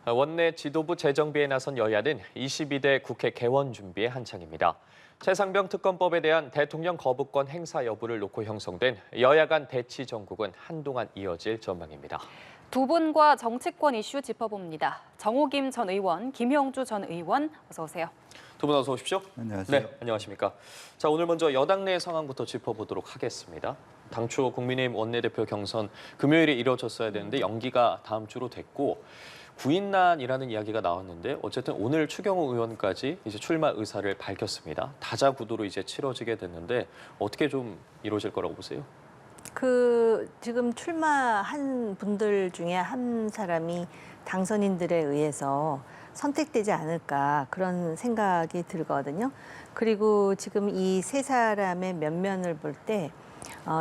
원내 지도부 재정비에 나선 여야는 22대 국회 개원 준비에 한창입니다. 최상병 특검법에 대한 대통령 거부권 행사 여부를 놓고 형성된 여야 간 대치 전국은 한동안 이어질 전망입니다. 두 분과 정치권 이슈 짚어봅니다. 정호김 전 의원, 김형주 전 의원, 어서 오세요. 두 분 어서 오십시오. 안녕하세요. 네, 안녕하십니까. 자, 오늘 먼저 여당 내 상황부터 짚어보도록 하겠습니다. 당초 국민의힘 원내대표 경선 금요일에 이뤄졌어야 되는데 연기가 다음 주로 됐고 구인난이라는 이야기가 나왔는데 어쨌든 오늘 추경호 의원까지 이제 출마 의사를 밝혔습니다. 다자구도로 이제 치러지게 됐는데 어떻게 좀 이루어질 거라고 보세요? 지금 출마한 분들 중에 한 사람이 당선인들에 의해서 선택되지 않을까 그런 생각이 들거든요. 그리고 지금 이 세 사람의 면면을 볼 때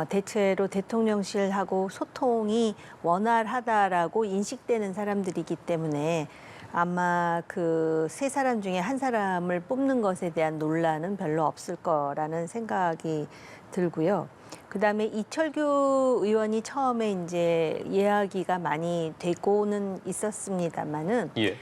대체로 대통령실하고 소통이 원활하다라고 인식되는 사람들이기 때문에 아마 그 세 사람 중에 한 사람을 뽑는 것에 대한 논란은 별로 없을 거라는 생각이 들고요. 그다음에 이철규 의원이 처음에 이제 이야기가 많이 되고는 있었습니다만은 예.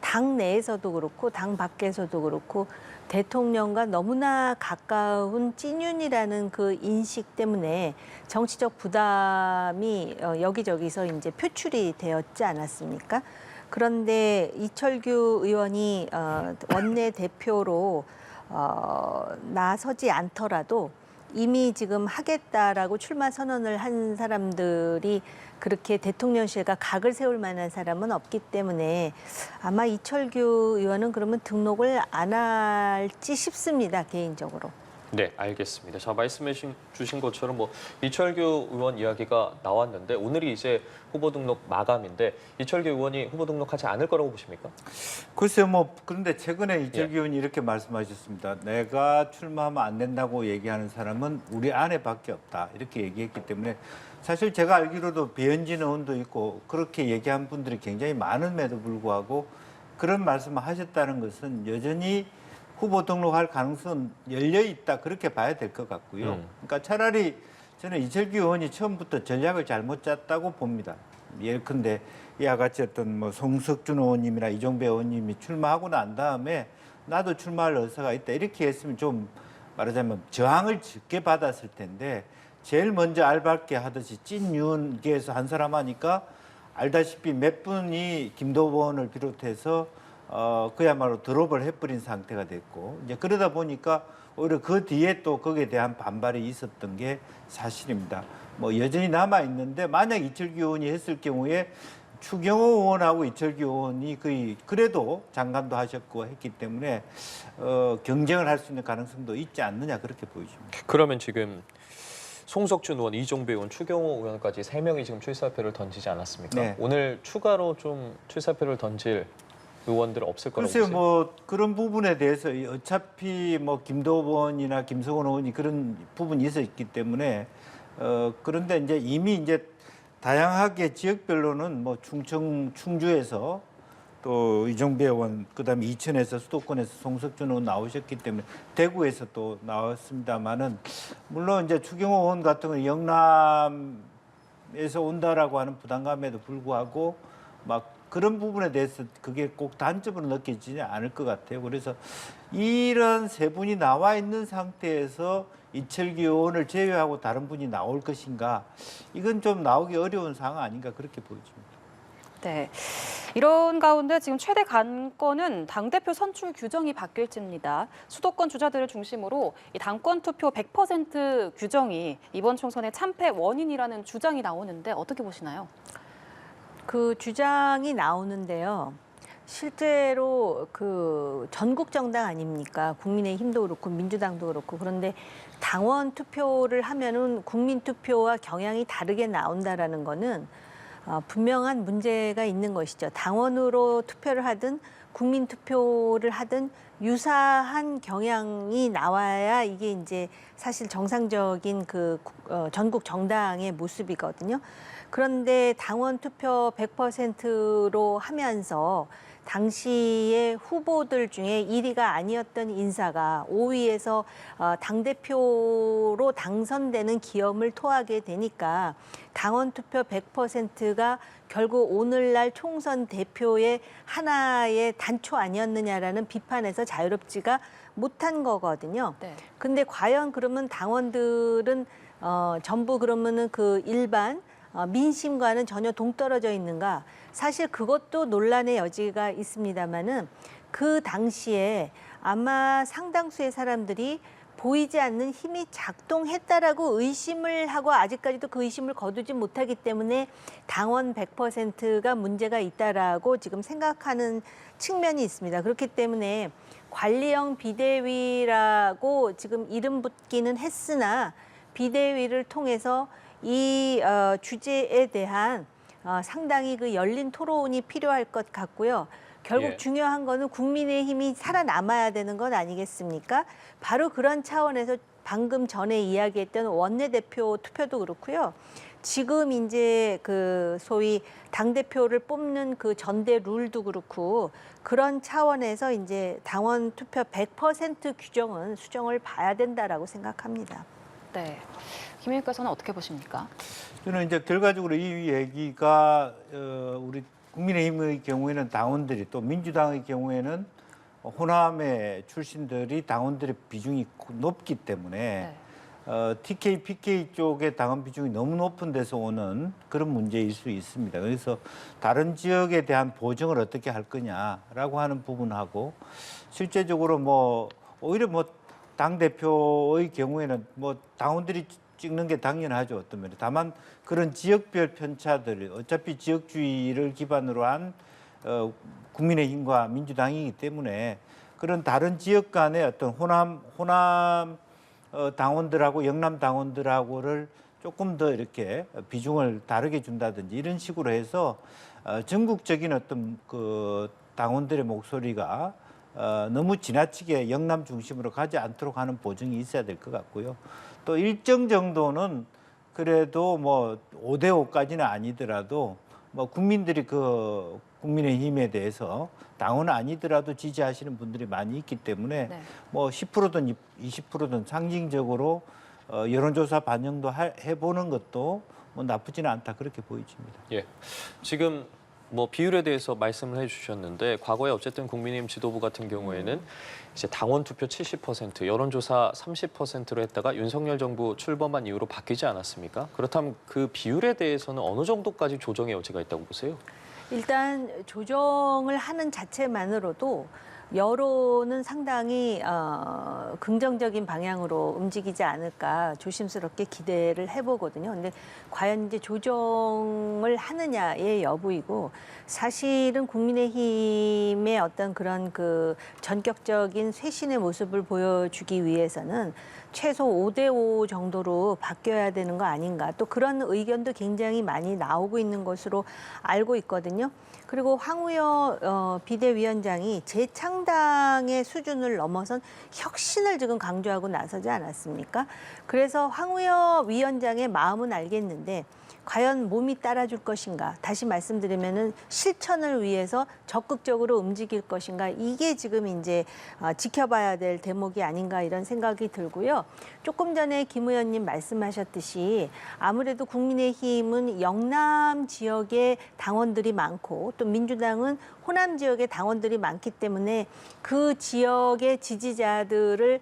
당 내에서도 그렇고 당 밖에서도 그렇고 대통령과 너무나 가까운 찐윤이라는 그 인식 때문에 정치적 부담이 여기저기서 이제 표출이 되었지 않았습니까? 그런데 이철규 의원이 원내 대표로 나서지 않더라도 이미 지금 하겠다라고 출마 선언을 한 사람들이 그렇게 대통령실과 각을 세울 만한 사람은 없기 때문에 아마 이철규 의원은 그러면 등록을 안 할지 싶습니다, 개인적으로. 네, 알겠습니다. 자, 말씀해 주신 것처럼 뭐 이철규 의원 이야기가 나왔는데 오늘이 이제 후보 등록 마감인데 이철규 의원이 후보 등록하지 않을 거라고 보십니까? 글쎄요, 그런데 최근에 이철규 의원이 이렇게 말씀하셨습니다. 내가 출마하면 안 된다고 얘기하는 사람은 우리 아내밖에 없다. 이렇게 얘기했기 때문에 사실 제가 알기로도 배현진 의원도 있고 그렇게 얘기한 분들이 굉장히 많음에도 불구하고 그런 말씀을 하셨다는 것은 여전히 후보 등록할 가능성은 열려 있다 그렇게 봐야 될 것 같고요. 그러니까 차라리 저는 이철규 의원이 처음부터 전략을 잘못 짰다고 봅니다. 예컨대 이와 같이 어떤 뭐 송석준 의원님이나 이종배 의원님이 출마하고 난 다음에 나도 출마할 의사가 있다 이렇게 했으면 좀 말하자면 저항을 적게 받았을 텐데 제일 먼저 알받게 하듯이 찐윤계에서 한 사람 하니까 알다시피 몇 분이 김도보 의원을 비롯해서 그야말로 드롭을 해버린 상태가 됐고 이제 그러다 보니까 오히려 그 뒤에 또 거기에 대한 반발이 있었던 게 사실입니다. 뭐 여전히 남아 있는데 만약 이철규 의원이 했을 경우에 추경호 의원하고 이철규 의원이 거의 그래도 장관도 하셨고 했기 때문에 경쟁을 할 수 있는 가능성도 있지 않느냐 그렇게 보여집니다. 그러면 지금 송석준 의원, 이종배 의원, 추경호 의원까지 3명이 지금 출사표를 던지지 않았습니까? 네. 오늘 추가로 좀 출사표를 던질 의원들 없을 거라고 글쎄요, 보세요? 뭐 그런 부분에 대해서 어차피 뭐 김도보 의원이나 김성원 의원이 그런 부분이 있었기 때문에 그런데 이제 이미 이제 다양하게 지역별로는 뭐 충주에서 또 이종배 의원, 그다음에 이천에서 수도권에서 송석준 의원 나오셨기 때문에 대구에서 또 나왔습니다만은 물론 이제 추경호 의원 같은 경우는 영남에서 온다라고 하는 부담감에도 불구하고 막 그런 부분에 대해서 그게 꼭 단점으로 느껴지지 않을 것 같아요. 그래서 이런 세 분이 나와 있는 상태에서 이철규 의원을 제외하고 다른 분이 나올 것인가? 이건 좀 나오기 어려운 상황 아닌가 그렇게 보여집니다. 네, 이런 가운데 지금 최대 관건은 당대표 선출 규정이 바뀔지입니다. 수도권 주자들을 중심으로 이 당권 투표 100% 규정이 이번 총선의 참패 원인이라는 주장이 나오는데 어떻게 보시나요? 그 주장이 나오는데요. 실제로 그 전국 정당 아닙니까? 국민의힘도 그렇고 민주당도 그렇고 그런데 당원 투표를 하면은 국민 투표와 경향이 다르게 나온다라는 거는 분명한 문제가 있는 것이죠. 당원으로 투표를 하든 국민 투표를 하든 유사한 경향이 나와야 이게 이제 사실 정상적인 그 전국 정당의 모습이거든요. 그런데 당원 투표 100%로 하면서 당시의 후보들 중에 1위가 아니었던 인사가 5위에서 당대표로 당선되는 기염을 토하게 되니까 당원 투표 100%가 결국 오늘날 총선 대표의 하나의 단초 아니었느냐라는 비판에서 자유롭지가 못한 거거든요. 네. 근데 과연 그러면 당원들은 전부 그러면은 그 일반 민심과는 전혀 동떨어져 있는가? 사실 그것도 논란의 여지가 있습니다만은 그 당시에 아마 상당수의 사람들이 보이지 않는 힘이 작동했다라고 의심을 하고 아직까지도 그 의심을 거두지 못하기 때문에 당원 100%가 문제가 있다라고 지금 생각하는 측면이 있습니다. 그렇기 때문에 관리형 비대위라고 지금 이름 붙기는 했으나 비대위를 통해서 이 주제에 대한 상당히 그 열린 토론이 필요할 것 같고요. 결국 예. 중요한 거는 국민의힘이 살아남아야 되는 것 아니겠습니까? 바로 그런 차원에서 방금 전에 이야기했던 원내대표 투표도 그렇고요. 지금 이제 그 소위 당대표를 뽑는 그 전대 룰도 그렇고 그런 차원에서 이제 당원 투표 100% 규정은 수정을 봐야 된다라고 생각합니다. 네. 김 의원께서는 어떻게 보십니까? 저는 이제 결과적으로 이 얘기가 우리 국민의힘의 경우에는 당원들이 또 민주당의 경우에는 호남의 출신들이 당원들의 비중이 높기 때문에 TK, PK 쪽의 당원 비중이 너무 높은 데서 오는 그런 문제일 수 있습니다. 그래서 다른 지역에 대한 보정을 어떻게 할 거냐라고 하는 부분하고 실제적으로 뭐 오히려 뭐 당대표의 경우에는 뭐 당원들이 찍는 게 당연하죠. 어떤 면에. 다만 그런 지역별 편차들 어차피 지역주의를 기반으로 한 국민의힘과 민주당이기 때문에 그런 다른 지역 간의 어떤 호남 당원들하고 영남 당원들하고를 조금 더 이렇게 비중을 다르게 준다든지 이런 식으로 해서 전국적인 어떤 그 당원들의 목소리가 너무 지나치게 영남 중심으로 가지 않도록 하는 보증이 있어야 될 것 같고요. 또 일정 정도는 그래도 뭐 5대5까지는 아니더라도 뭐 국민들이 그 국민의힘에 대해서 당원은 아니더라도 지지하시는 분들이 많이 있기 때문에 네. 뭐 10%든 20%든 상징적으로 여론조사 반영도 해보는 것도 뭐 나쁘지는 않다 그렇게 보여집니다. 예. 지금 뭐 비율에 대해서 말씀을 해주셨는데 과거에 어쨌든 국민의힘 지도부 같은 경우에는 이제 당원 투표 70%, 여론조사 30%로 했다가 윤석열 정부 출범한 이후로 바뀌지 않았습니까? 그렇다면 그 비율에 대해서는 어느 정도까지 조정의 여지가 있다고 보세요? 일단 조정을 하는 자체만으로도 여론은 상당히 긍정적인 방향으로 움직이지 않을까 조심스럽게 기대를 해보거든요. 근데 과연 이제 조정을 하느냐의 여부이고 사실은 국민의힘의 어떤 그런 그 전격적인 쇄신의 모습을 보여주기 위해서는 최소 5대5 정도로 바뀌어야 되는 거 아닌가. 또 그런 의견도 굉장히 많이 나오고 있는 것으로 알고 있거든요. 그리고 황우여 비대위원장이 재창당의 수준을 넘어선 혁신을 지금 강조하고 나서지 않았습니까? 그래서 황우여 위원장의 마음은 알겠는데 과연 몸이 따라줄 것인가? 다시 말씀드리면은 실천을 위해서 적극적으로 움직일 것인가? 이게 지금 이제 지켜봐야 될 대목이 아닌가 이런 생각이 들고요. 조금 전에 김 의원님 말씀하셨듯이 아무래도 국민의힘은 영남 지역에 당원들이 많고 또 민주당은 호남 지역에 당원들이 많기 때문에 그 지역의 지지자들을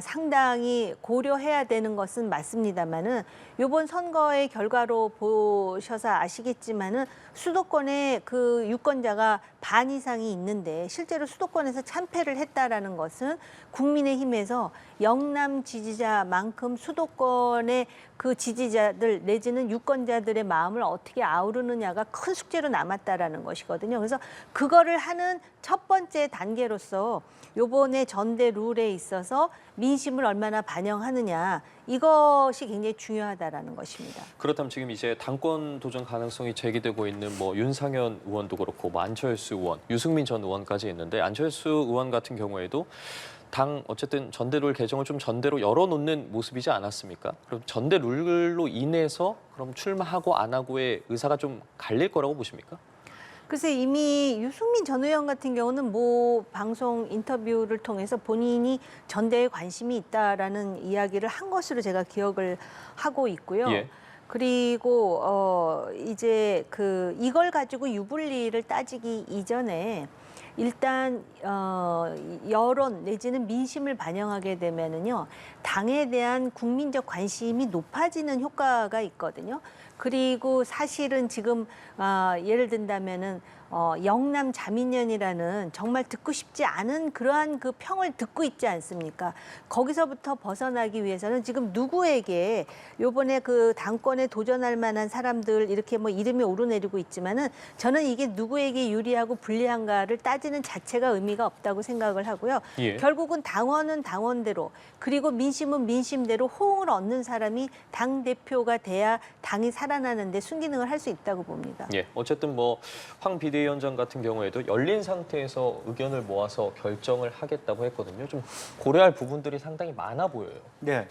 상당히 고려해야 되는 것은 맞습니다만은 이번 선거의 결과로 보셔서 아시겠지만은 수도권에 그 유권자가 반 이상이 있는데 실제로 수도권에서 참패를 했다라는 것은 국민의힘에서 영남 지지자만큼 수도권의 그 지지자들 내지는 유권자들의 마음을 어떻게 아우르느냐가 큰 숙제로 남았다라는 것이거든요. 그래서 그거를 하는 첫 번째 단계로서 요번에 전대 룰에 있어서 민심을 얼마나 반영하느냐 이것이 굉장히 중요하다라는 것입니다. 그렇다면 지금 이제 당권 도전 가능성이 제기되고 있는 뭐 윤상현 의원도 그렇고 뭐 안철수 의원, 유승민 전 의원까지 있는데 안철수 의원 같은 경우에도 당 어쨌든 전대 룰 개정을 좀 전대로 열어놓는 모습이지 않았습니까? 그럼 전대 룰로 인해서 그럼 출마하고 안 하고의 의사가 좀 갈릴 거라고 보십니까? 글쎄 이미 유승민 전 의원 같은 경우는 모 방송 인터뷰를 통해서 본인이 전대에 관심이 있다라는 이야기를 한 것으로 제가 기억을 하고 있고요. 예. 그리고 이제 이걸 가지고 유불리를 따지기 이전에 일단 여론 내지는 민심을 반영하게 되면은요 당에 대한 국민적 관심이 높아지는 효과가 있거든요. 그리고 사실은 지금 예를 든다면은 영남 자민련이라는 정말 듣고 싶지 않은 그러한 그 평을 듣고 있지 않습니까? 거기서부터 벗어나기 위해서는 지금 누구에게 요번에 그 당권에 도전할 만한 사람들 이렇게 뭐 이름이 오르내리고 있지만은 저는 이게 누구에게 유리하고 불리한가를 따지는 자체가 의미가 없다고 생각을 하고요. 예. 결국은 당원은 당원대로 그리고 민심은 민심대로 호응을 얻는 사람이 당 대표가 돼야 당이 살아나는데 순기능을 할 수 있다고 봅니다. 예, 어쨌든 뭐 황 비대위원장 같은 경우에도 열린 상태에서 의견을 모아서 결정을 하겠다고 했거든요. 좀 고려할 부분들이 상당히 많아 보여요. 네.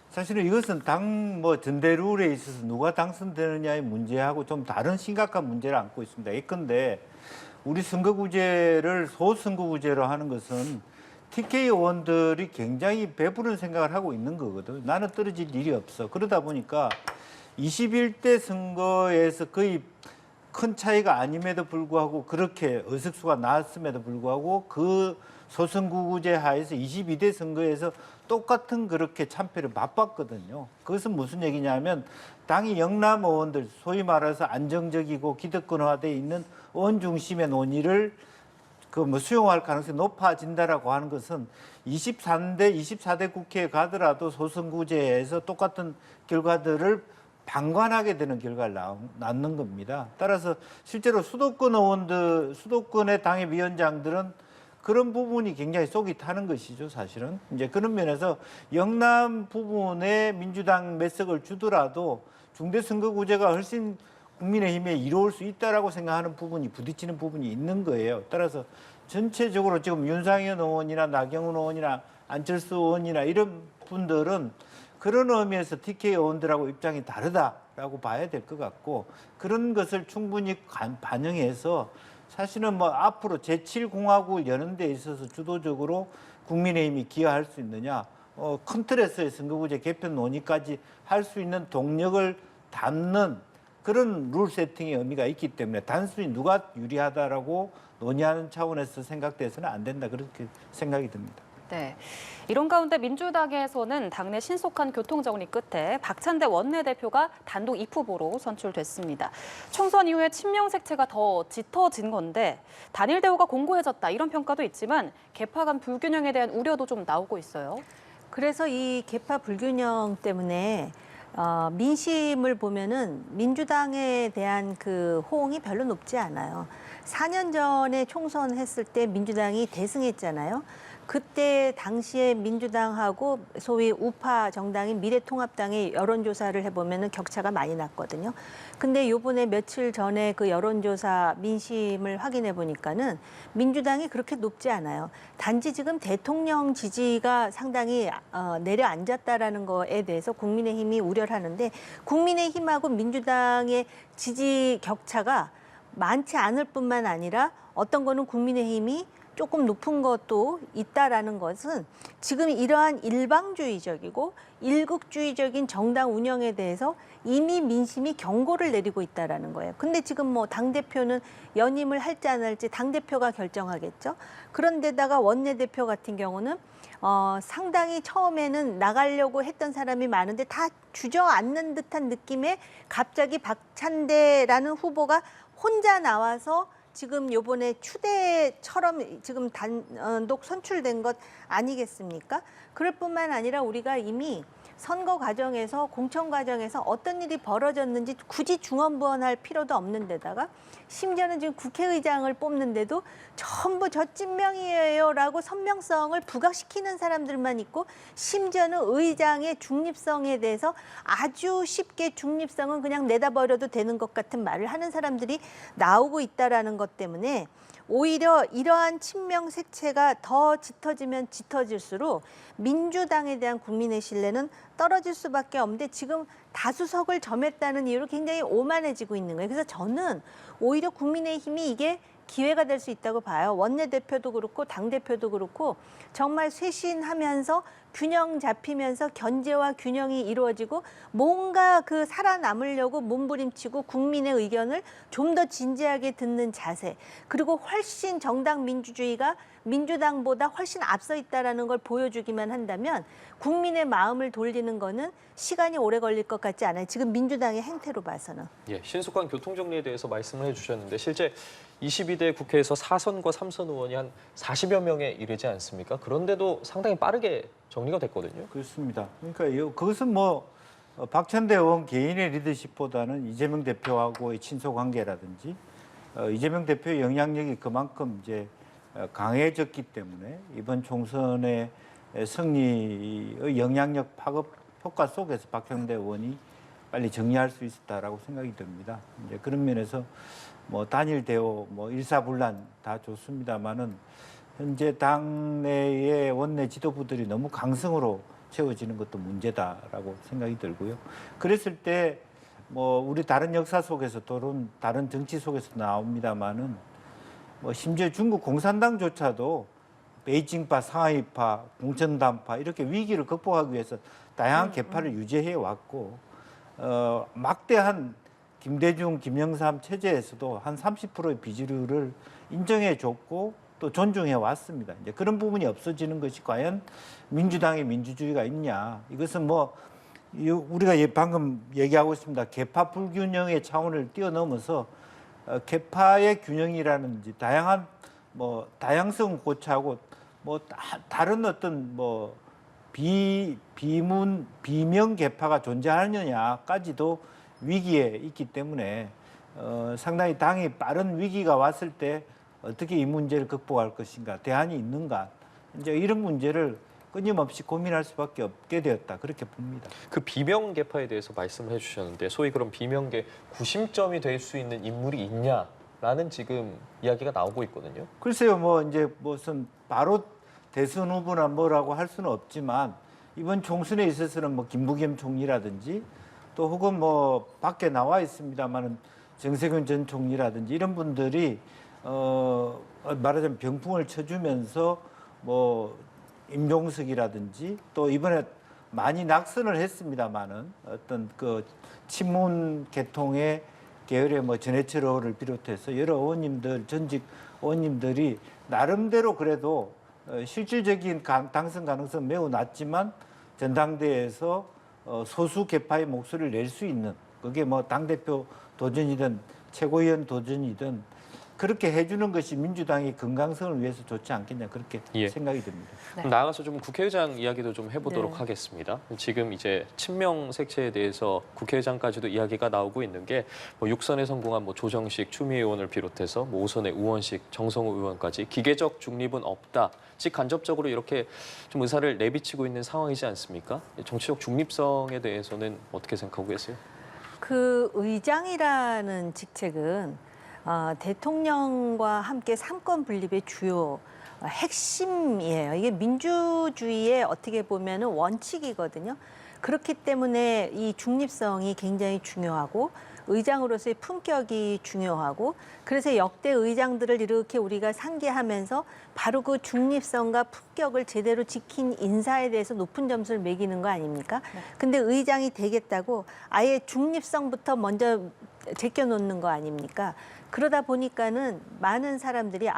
사실은 이것은 당 전대 룰에 있어서 누가 당선되느냐의 문제하고 좀 다른 심각한 문제를 안고 있습니다. 예컨대 우리 선거구제를 소선거구제로 하는 것은 TK 의원들이 굉장히 배부른 생각을 하고 있는 거거든. 나는 떨어질 일이 없어. 그러다 보니까 21대 선거에서 거의 큰 차이가 아님에도 불구하고 그렇게 의석수가 나왔음에도 불구하고 그 소선거구제 하에서 22대 선거에서 똑같은 그렇게 참패를 맛봤거든요. 그것은 무슨 얘기냐면 당이 영남 의원들 소위 말해서 안정적이고 기득권화되어 있는 의원 중심의 논의를 수용할 가능성이 높아진다라고 하는 것은 24대 국회에 가더라도 소선구제에서 똑같은 결과들을 방관하게 되는 결과를 낳는 겁니다. 따라서 실제로 수도권 의원들, 수도권의 당의 위원장들은 그런 부분이 굉장히 속이 타는 것이죠, 사실은. 이제 그런 면에서 영남 부분에 민주당 몇 석을 주더라도 중대선거구제가 훨씬 국민의힘에 이로울 수 있다라고 생각하는 부분이 부딪히는 부분이 있는 거예요. 따라서 전체적으로 지금 윤상현 의원이나 나경원 의원이나 안철수 의원이나 이런 분들은 그런 의미에서 TK 의원들하고 입장이 다르다라고 봐야 될 것 같고 그런 것을 충분히 반영해서 사실은 뭐 앞으로 제7공화국을 여는 데 있어서 주도적으로 국민의힘이 기여할 수 있느냐 큰 틀에서의 선거구제 개편 논의까지 할 수 있는 동력을 담는 그런 룰 세팅의 의미가 있기 때문에 단순히 누가 유리하다라고 논의하는 차원에서 생각돼서는 안 된다 그렇게 생각이 듭니다. 네. 이런 가운데 민주당에서는 당내 신속한 교통정리 끝에 박찬대 원내대표가 단독 2후보로 선출됐습니다. 총선 이후에 친명색채가 더 짙어진 건데 단일 대우가 공고해졌다 이런 평가도 있지만 계파 간 불균형에 대한 우려도 좀 나오고 있어요. 그래서 이 계파 불균형 때문에 민심을 보면은 민주당에 대한 그 호응이 별로 높지 않아요. 4년 전에 총선 했을 때 민주당이 대승했잖아요. 그때 당시에 민주당하고 소위 우파 정당인 미래통합당의 여론조사를 해보면은 격차가 많이 났거든요. 근데 요번에 며칠 전에 그 여론조사 민심을 확인해 보니까는 민주당이 그렇게 높지 않아요. 단지 지금 대통령 지지가 상당히 내려앉았다라는 거에 대해서 국민의힘이 우려를 하는데 국민의힘하고 민주당의 지지 격차가 많지 않을 뿐만 아니라 어떤 거는 국민의힘이 조금 높은 것도 있다라는 것은 지금 이러한 일방주의적이고 일극주의적인 정당 운영에 대해서 이미 민심이 경고를 내리고 있다라는 거예요. 근데 지금 뭐 당대표는 연임을 할지 안 할지 당대표가 결정하겠죠. 그런데다가 원내대표 같은 경우는 상당히 처음에는 나가려고 했던 사람이 많은데 다 주저앉는 듯한 느낌에 갑자기 박찬대라는 후보가 혼자 나와서 지금 요번에 추대처럼 지금 단독 선출된 것 아니겠습니까? 그럴 뿐만 아니라 우리가 이미 선거 과정에서 공천 과정에서 어떤 일이 벌어졌는지 굳이 중언부언할 필요도 없는 데다가 심지어는 지금 국회의장을 뽑는데도 전부 저 찐명이에요라고 선명성을 부각시키는 사람들만 있고 심지어는 의장의 중립성에 대해서 아주 쉽게 중립성은 그냥 내다버려도 되는 것 같은 말을 하는 사람들이 나오고 있다라는 것 때문에 오히려 이러한 친명 색채가 더 짙어지면 짙어질수록 민주당에 대한 국민의 신뢰는 떨어질 수밖에 없는데 지금 다수석을 점했다는 이유로 굉장히 오만해지고 있는 거예요. 그래서 저는 오히려 국민의힘이 이게 기회가 될 수 있다고 봐요. 원내대표도 그렇고 당대표도 그렇고 정말 쇄신하면서 균형 잡히면서 견제와 균형이 이루어지고 뭔가 그 살아남으려고 몸부림치고 국민의 의견을 좀 더 진지하게 듣는 자세 그리고 훨씬 정당 민주주의가 민주당보다 훨씬 앞서 있다라는 걸 보여주기만 한다면 국민의 마음을 돌리는 거는 시간이 오래 걸릴 것 같지 않아요. 지금 민주당의 행태로 봐서는. 예, 신속한 교통정리에 대해서 말씀을 해주셨는데 실제 22대 국회에서 4선과 3선 의원이 한 40여 명에 이르지 않습니까? 그런데도 상당히 빠르게 정리가 됐거든요. 그렇습니다. 그러니까 그것은 뭐 박찬대 의원 개인의 리더십보다는 이재명 대표하고의 친소 관계라든지 이재명 대표의 영향력이 그만큼 이제 강해졌기 때문에 이번 총선의 승리의 영향력 파급 효과 속에서 박찬대 의원이 빨리 정리할 수 있었다라고 생각이 듭니다. 이제 그런 면에서 뭐 단일 대오, 뭐 일사불란 다 좋습니다만은 현재 당내의 원내 지도부들이 너무 강성으로 채워지는 것도 문제다라고 생각이 들고요. 그랬을 때 뭐 우리 다른 역사 속에서 또는 다른 정치 속에서 나옵니다만은 뭐 심지어 중국 공산당조차도 베이징파, 상하이파, 공천당파 이렇게 위기를 극복하기 위해서 다양한 계파를 유지해 왔고 막대한 김대중, 김영삼 체제에서도 한 30%의 비주류를 인정해 줬고 또 존중해 왔습니다. 이제 그런 부분이 없어지는 것이 과연 민주당의 민주주의가 있냐? 이것은 뭐 우리가 방금 얘기하고 있습니다. 계파 불균형의 차원을 뛰어넘어서 계파의 균형이라든지 다양한 뭐 다양성 고차하고 뭐 다른 어떤 뭐 비명 계파가 존재하느냐까지도 위기에 있기 때문에 상당히 당이 빠른 위기가 왔을 때 어떻게 이 문제를 극복할 것인가, 대안이 있는가, 이제 이런 문제를 끊임없이 고민할 수밖에 없게 되었다 그렇게 봅니다. 그 비명계파에 대해서 말씀을 해주셨는데 소위 그런 비명계 구심점이 될 수 있는 인물이 있냐라는 지금 이야기가 나오고 있거든요. 글쎄요, 뭐 이제 무슨 바로 대선 후보나 뭐라고 할 수는 없지만 이번 총선에 있어서는 뭐 김부겸 총리라든지 또 혹은 뭐 밖에 나와 있습니다만은 정세균 전 총리라든지 이런 분들이 말하자면 병풍을 쳐주면서 뭐 임종석이라든지 또 이번에 많이 낙선을 했습니다만은 어떤 그 친문 계통의 계열의 뭐 전해철 의원을 비롯해서 여러 의원님들 전직 의원님들이 나름대로 그래도 실질적인 당선 가능성 매우 낮지만 전당대회에서 소수 계파의 목소리를 낼 수 있는 그게 뭐 당대표 도전이든 최고위원 도전이든 그렇게 해주는 것이 민주당의 건강성을 위해서 좋지 않겠냐 그렇게 예. 생각이 듭니다. 그럼 나아가서 좀 국회의장 이야기도 좀 해보도록 네. 하겠습니다. 지금 이제 친명 색채에 대해서 국회의장까지도 이야기가 나오고 있는 게 뭐 6선에 성공한 뭐 조정식 추미애 의원을 비롯해서 뭐 5선의 우원식, 정성호 의원까지 기계적 중립은 없다. 즉 간접적으로 이렇게 좀 의사를 내비치고 있는 상황이지 않습니까? 정치적 중립성에 대해서는 어떻게 생각하고 계세요? 그 의장이라는 직책은 대통령과 함께 삼권 분립의 주요 핵심이에요. 이게 민주주의의 어떻게 보면은 원칙이거든요. 그렇기 때문에 이 중립성이 굉장히 중요하고 의장으로서의 품격이 중요하고 그래서 역대 의장들을 이렇게 우리가 상기하면서 바로 그 중립성과 품격을 제대로 지킨 인사에 대해서 높은 점수를 매기는 거 아닙니까? 근데 의장이 되겠다고 아예 중립성부터 먼저 제껴놓는 거 아닙니까? 그러다 보니까는 많은 사람들이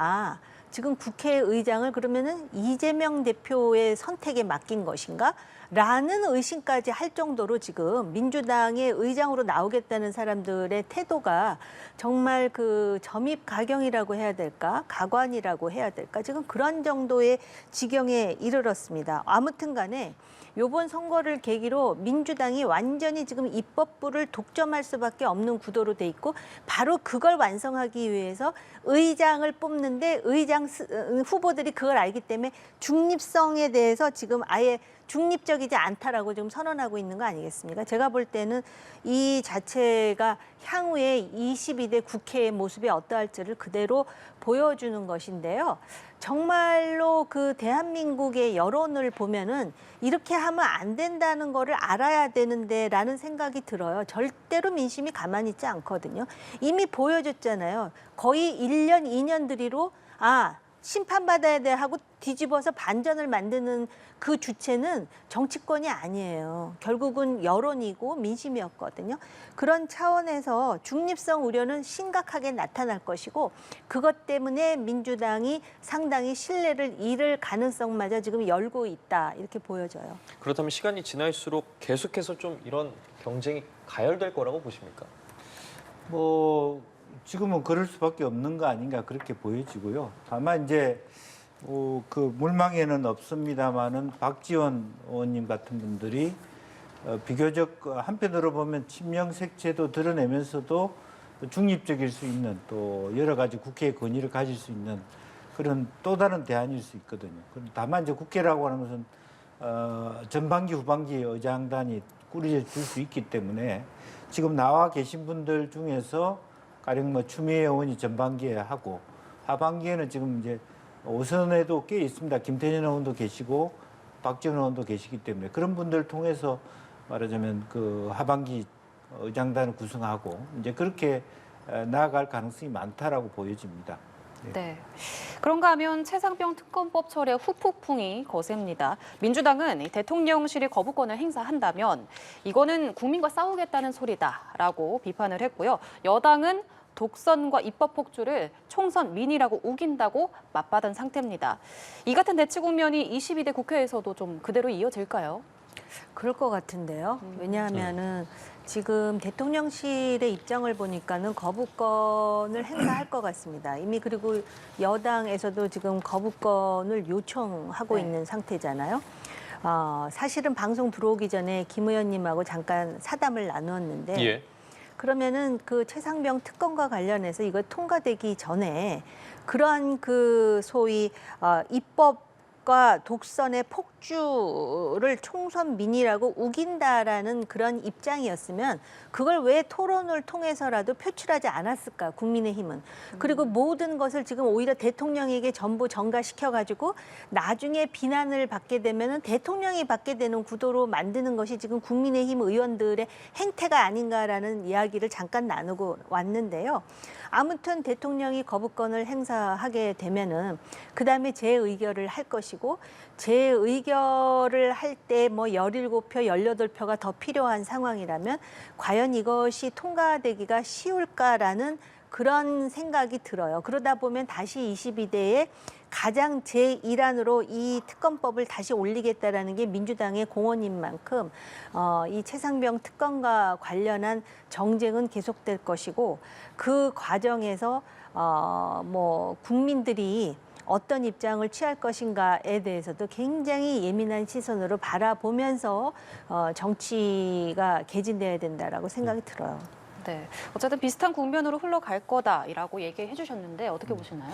지금 국회의장을 그러면은 이재명 대표의 선택에 맡긴 것인가? 라는 의심까지 할 정도로 지금 민주당의 의장으로 나오겠다는 사람들의 태도가 정말 그 점입가경이라고 해야 될까? 가관이라고 해야 될까? 지금 그런 정도의 지경에 이르렀습니다. 아무튼 간에 이번 선거를 계기로 민주당이 완전히 지금 입법부를 독점할 수밖에 없는 구도로 돼 있고 바로 그걸 완성하기 위해서 의장을 뽑는데 의장 후보들이 그걸 알기 때문에 중립성에 대해서 지금 아예 중립적이지 않다라고 지금 선언하고 있는 거 아니겠습니까? 제가 볼 때는 이 자체가 향후에 22대 국회의 모습이 어떠할지를 그대로 보여주는 것인데요. 정말로 그 대한민국의 여론을 보면은 이렇게 하면 안 된다는 거를 알아야 되는데라는 생각이 들어요. 절대로 민심이 가만히 있지 않거든요. 이미 보여줬잖아요. 거의 1년, 2년 들이로 심판받아야 돼 하고 뒤집어서 반전을 만드는 그 주체는 정치권이 아니에요. 결국은 여론이고 민심이었거든요. 그런 차원에서 중립성 우려는 심각하게 나타날 것이고 그것 때문에 민주당이 상당히 신뢰를 잃을 가능성마저 지금 열고 있다 이렇게 보여져요. 그렇다면 시간이 지날수록 계속해서 좀 이런 경쟁이 가열될 거라고 보십니까? 뭐 지금은 그럴 수밖에 없는 거 아닌가 그렇게 보여지고요. 다만 이제 그 물망에는 없습니다만은 박지원 의원님 같은 분들이 비교적 한편으로 보면 친명색채도 드러내면서도 중립적일 수 있는 또 여러 가지 국회의 권위를 가질 수 있는 그런 또 다른 대안일 수 있거든요. 다만 이제 국회라고 하는 것은 전반기 후반기 의장단이 꾸려질 수 있기 때문에 지금 나와 계신 분들 중에서 가령 뭐 추미애 의원이 전반기에 하고 하반기에는 지금 이제 오선에도 꽤 있습니다. 김태년 의원도 계시고 박지원 의원도 계시기 때문에 그런 분들 통해서 말하자면 그 하반기 의장단을 구성하고 이제 그렇게 나아갈 가능성이 많다라고 보여집니다. 네. 그런가 하면 최상병 특검법 철회 후폭풍이 거셉니다. 민주당은 이 대통령실이 거부권을 행사한다면 이거는 국민과 싸우겠다는 소리다라고 비판을 했고요. 여당은 독선과 입법 폭주를 총선 민의라고 우긴다고 맞받은 상태입니다. 이 같은 대치 국면이 22대 국회에서도 좀 그대로 이어질까요? 그럴 것 같은데요. 왜냐하면은 지금 대통령실의 입장을 보니까는 거부권을 행사할 것 같습니다. 이미 그리고 여당에서도 지금 거부권을 요청하고 네. 있는 상태잖아요. 사실은 방송 들어오기 전에 김 의원님하고 잠깐 사담을 나누었는데 예. 그러면은 그 최상병 특검과 관련해서 이거 통과되기 전에 그러한 그 소위 입법과 독선의 폭주를 총선 민의라고 우긴다라는 그런 입장이었으면 그걸 왜 토론을 통해서라도 표출하지 않았을까 국민의힘은. 그리고 모든 것을 지금 오히려 대통령에게 전부 전가시켜가지고 나중에 비난을 받게 되면은 대통령이 받게 되는 구도로 만드는 것이 지금 국민의힘 의원들의 행태가 아닌가라는 이야기를 잠깐 나누고 왔는데요. 아무튼 대통령이 거부권을 행사하게 되면은 그다음에 재의결을 할 것이고 재의결을 할 때 뭐 17표, 18표가 더 필요한 상황이라면 과연 이것이 통과되기가 쉬울까라는 그런 생각이 들어요. 그러다 보면 다시 22대에 가장 제1안으로 이 특검법을 다시 올리겠다라는 게 민주당의 공언인 만큼 이 최상병 특검과 관련한 정쟁은 계속될 것이고 그 과정에서 뭐 국민들이 어떤 입장을 취할 것인가에 대해서도 굉장히 예민한 시선으로 바라보면서 정치가 개진돼야 된다라고 생각이 들어요. 네. 어쨌든 비슷한 국면으로 흘러갈 거다라고 얘기해 주셨는데 어떻게 보시나요?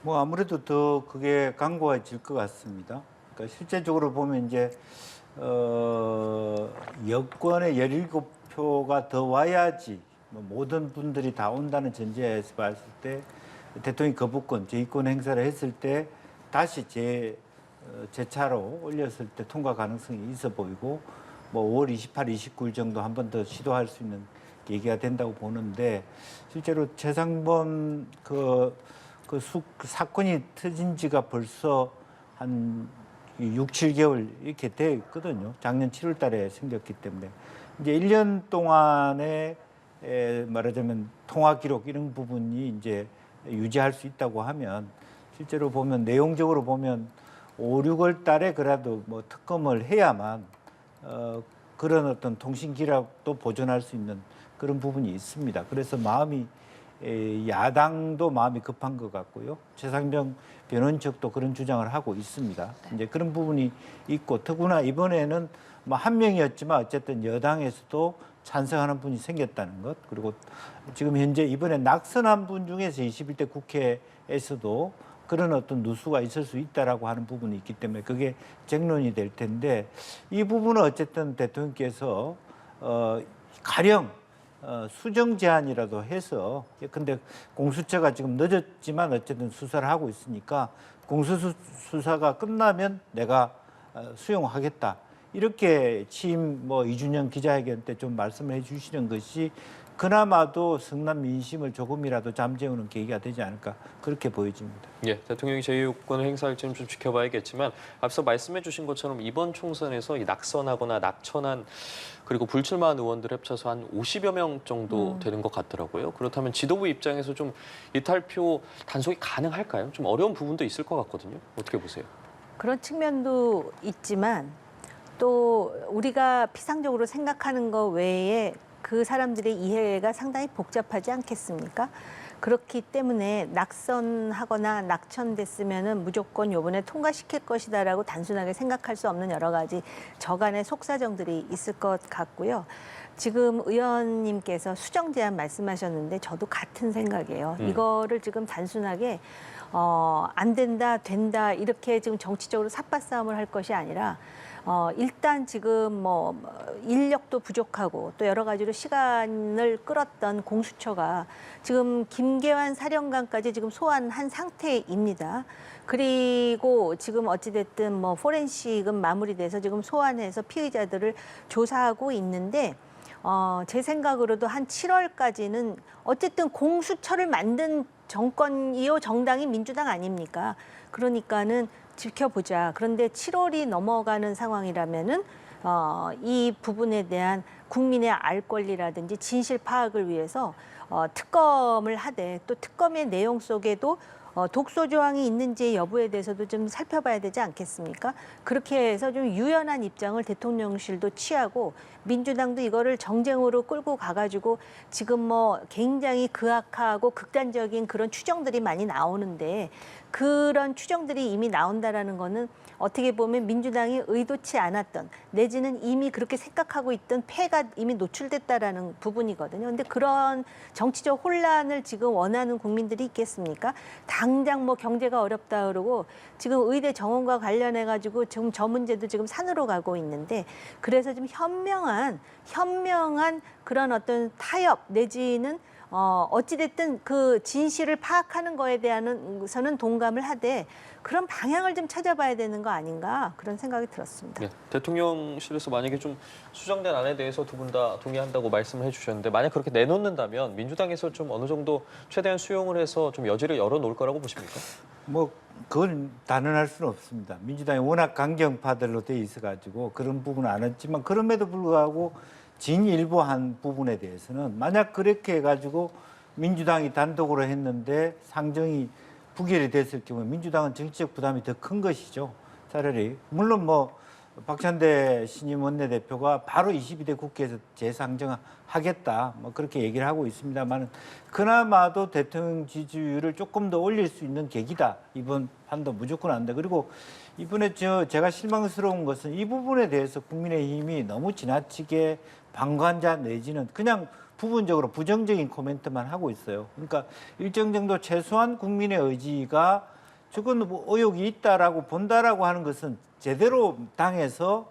뭐 아무래도 더 그게 강고해질 것 같습니다. 그러니까 실제적으로 보면 이제 여권의 17표가 더 와야지 뭐 모든 분들이 다 온다는 전제에서 봤을 때 대통령 거부권, 제의권 행사를 했을 때 다시 재차로 올렸을 때 통과 가능성이 있어 보이고 뭐 5월 28, 29일 정도 한 번 더 시도할 수 있는 얘기가 된다고 보는데 실제로 최상범 그 사건이 터진 지가 벌써 한 6, 7개월 이렇게 됐거든요. 작년 7월 달에 생겼기 때문에 이제 1년 동안에 말하자면 통화 기록 이런 부분이 이제 유지할 수 있다고 하면 실제로 보면 내용적으로 보면 5, 6월 달에 그래도 뭐 특검을 해야만 그런 어떤 통신 기록도 보존할 수 있는 그런 부분이 있습니다. 그래서 야당도 마음이 급한 것 같고요. 최상병 변호인 측도 그런 주장을 하고 있습니다. 이제 그런 부분이 있고 더구나 이번에는 뭐 한 명이었지만 어쨌든 여당에서도 찬성하는 분이 생겼다는 것, 그리고 지금 현재 이번에 낙선한 분 중에서 21대 국회에서도 그런 어떤 누수가 있을 수 있다라고 하는 부분이 있기 때문에 그게 쟁론이 될 텐데 이 부분은 어쨌든 대통령께서 가령 수정 제한이라도 해서 근데 공수처가 지금 늦었지만 어쨌든 수사를 하고 있으니까 공수수사가 끝나면 내가 수용하겠다. 이렇게 취임 뭐 이준영 기자회견 때 좀 말씀을 해주시는 것이 그나마도 성남 민심을 조금이라도 잠재우는 계기가 되지 않을까 그렇게 보여집니다. 예, 대통령이 제2요건을 행사할지는 좀 지켜봐야겠지만 앞서 말씀해 주신 것처럼 이번 총선에서 이 낙선하거나 낙천한 그리고 불출마한 의원들 합쳐서 한 50여 명 정도 되는 것 같더라고요. 그렇다면 지도부 입장에서 좀 이탈표 단속이 가능할까요? 좀 어려운 부분도 있을 것 같거든요. 어떻게 보세요? 그런 측면도 있지만 또 우리가 피상적으로 생각하는 것 외에 그 사람들의 이해가 상당히 복잡하지 않겠습니까? 그렇기 때문에 낙선하거나 낙천됐으면은 무조건 요번에 통과시킬 것이다라고 단순하게 생각할 수 없는 여러 가지 저간의 속사정들이 있을 것 같고요. 지금 의원님께서 수정 제한 말씀하셨는데 저도 같은 생각이에요. 이거를 지금 단순하게 안 된다, 된다 이렇게 지금 정치적으로 삿바싸움을 할 것이 아니라 일단 지금 뭐 인력도 부족하고 또 여러 가지로 시간을 끌었던 공수처가 지금 김계환 사령관까지 지금 소환한 상태입니다. 그리고 지금 어찌됐든 뭐 포렌식은 마무리돼서 지금 소환해서 피의자들을 조사하고 있는데 제 생각으로도 한 7월까지는 어쨌든 공수처를 만든 정권이요 정당이 민주당 아닙니까? 그러니까는 지켜보자. 그런데 7월이 넘어가는 상황이라면은 이 부분에 대한 국민의 알 권리라든지 진실 파악을 위해서 특검을 하되 또 특검의 내용 속에도 독소 조항이 있는지 여부에 대해서도 좀 살펴봐야 되지 않겠습니까? 그렇게 해서 좀 유연한 입장을 대통령실도 취하고 민주당도 이거를 정쟁으로 끌고 가가지고 지금 뭐 굉장히 극악하고 극단적인 그런 추정들이 많이 나오는데 그런 추정들이 이미 나온다라는 거는 어떻게 보면 민주당이 의도치 않았던 내지는 이미 그렇게 생각하고 있던 패가 이미 노출됐다라는 부분이거든요. 근데 그런 정치적 혼란을 지금 원하는 국민들이 있겠습니까? 당장 뭐 경제가 어렵다 그러고 지금 의대 정원과 관련해 가지고 지금 저 문제도 지금 산으로 가고 있는데 그래서 좀 현명한 그런 어떤 타협 내지는 어찌됐든 그 진실을 파악하는 거에 대해서는 동감을 하되 그런 방향을 좀 찾아봐야 되는 거 아닌가 그런 생각이 들었습니다. 네, 대통령실에서 만약에 좀 수정된 안에 대해서 두 분 다 동의한다고 말씀을 해주셨는데 만약 그렇게 내놓는다면 민주당에서 좀 어느 정도 최대한 수용을 해서 좀 여지를 열어놓을 거라고 보십니까? 뭐 그건 단언할 수는 없습니다. 민주당이 워낙 강경파들로 돼 있어가지고 그런 부분은 안 했지만 그럼에도 불구하고 진일보한 부분에 대해서는 만약 그렇게 해가지고 민주당이 단독으로 했는데 상정이 부결이 됐을 경우에 민주당은 정치적 부담이 더 큰 것이죠. 차라리 물론 뭐 박찬대 신임 원내대표가 바로 22대 국회에서 재상정하겠다 뭐 그렇게 얘기를 하고 있습니다만 그나마도 대통령 지지율을 조금 더 올릴 수 있는 계기다. 이번 판도 무조건 한다. 그리고 이번에 제가 실망스러운 것은 이 부분에 대해서 국민의힘이 너무 지나치게 방관자 내지는 그냥 부분적으로 부정적인 코멘트만 하고 있어요. 그러니까 일정 정도 최소한 국민의 의지가 저건 뭐 의혹이 있다라고 본다라고 하는 것은 제대로 당에서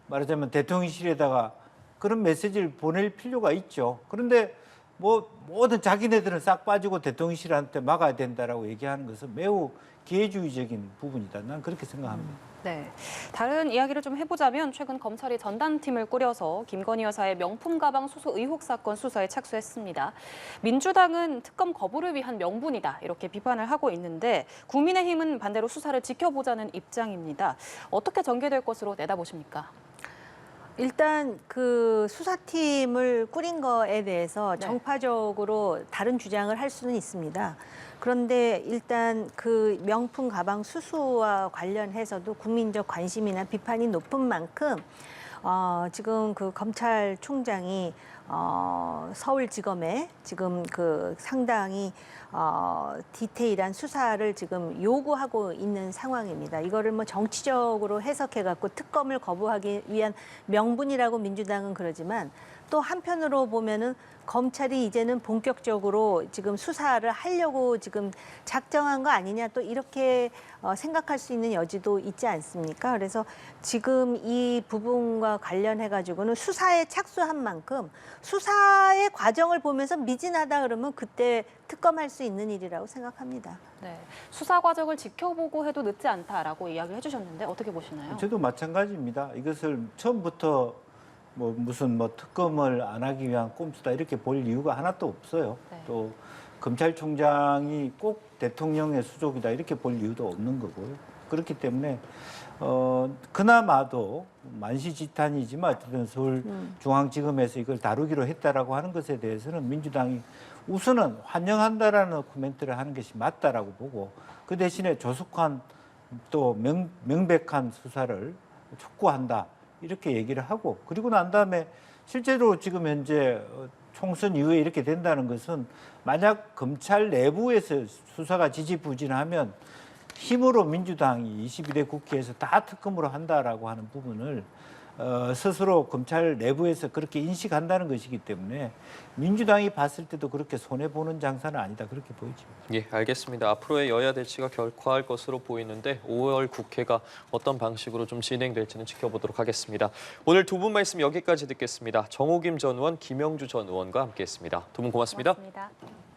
말하자면 대통령실에다가 그런 메시지를 보낼 필요가 있죠. 그런데 뭐 모든 자기네들은 싹 빠지고 대통령실한테 막아야 된다라고 얘기하는 것은 매우 기회주의적인 부분이다. 난 그렇게 생각합니다. 네. 다른 이야기를 좀 해보자면 최근 검찰이 전담팀을 꾸려서 김건희 여사의 명품 가방 수수 의혹 사건 수사에 착수했습니다. 민주당은 특검 거부를 위한 명분이다 이렇게 비판을 하고 있는데 국민의힘은 반대로 수사를 지켜보자는 입장입니다. 어떻게 전개될 것으로 내다보십니까? 일단 그 수사팀을 꾸린 거에 대해서 네. 정파적으로 다른 주장을 할 수는 있습니다. 그런데 일단 그 명품 가방 수수와 관련해서도 국민적 관심이나 비판이 높은 만큼 지금 그 검찰총장이 서울지검에 지금 그 상당히 디테일한 수사를 지금 요구하고 있는 상황입니다. 이거를 뭐 정치적으로 해석해갖고 특검을 거부하기 위한 명분이라고 민주당은 그러지만 또 한편으로 보면은 검찰이 이제는 본격적으로 지금 수사를 하려고 지금 작정한 거 아니냐 또 이렇게 생각할 수 있는 여지도 있지 않습니까? 그래서 지금 이 부분과 관련해 가지고는 수사에 착수한 만큼 수사의 과정을 보면서 미진하다 그러면 그때 특검할 수 있는 일이라고 생각합니다. 네, 수사 과정을 지켜보고 해도 늦지 않다라고 이야기를 해주셨는데 어떻게 보시나요? 저도 마찬가지입니다. 이것을 처음부터 뭐 무슨 뭐 특검을 안 하기 위한 꼼수다 이렇게 볼 이유가 하나도 없어요. 네. 또 검찰총장이 꼭 대통령의 수족이다 이렇게 볼 이유도 없는 거고요. 그렇기 때문에 그나마도 만시지탄이지만 어쨌든 서울중앙지검에서 이걸 다루기로 했다라고 하는 것에 대해서는 민주당이 우선은 환영한다라는 코멘트를 하는 것이 맞다라고 보고 그 대신에 조속한 또 명백한 수사를 촉구한다. 이렇게 얘기를 하고 그리고 난 다음에 실제로 지금 현재 총선 이후에 이렇게 된다는 것은 만약 검찰 내부에서 수사가 지지부진하면 힘으로 민주당이 22대 국회에서 다 특검으로 한다라고 하는 부분을 스스로 검찰 내부에서 그렇게 인식한다는 것이기 때문에 민주당이 봤을 때도 그렇게 손해보는 장사는 아니다 그렇게 보이죠. 예, 알겠습니다. 앞으로의 여야 대치가 격화할 것으로 보이는데 5월 국회가 어떤 방식으로 좀 진행될지는 지켜보도록 하겠습니다. 오늘 두 분 말씀 여기까지 듣겠습니다. 정호김 전 의원, 김영주 전 의원과 함께했습니다. 두 분 고맙습니다. 고맙습니다.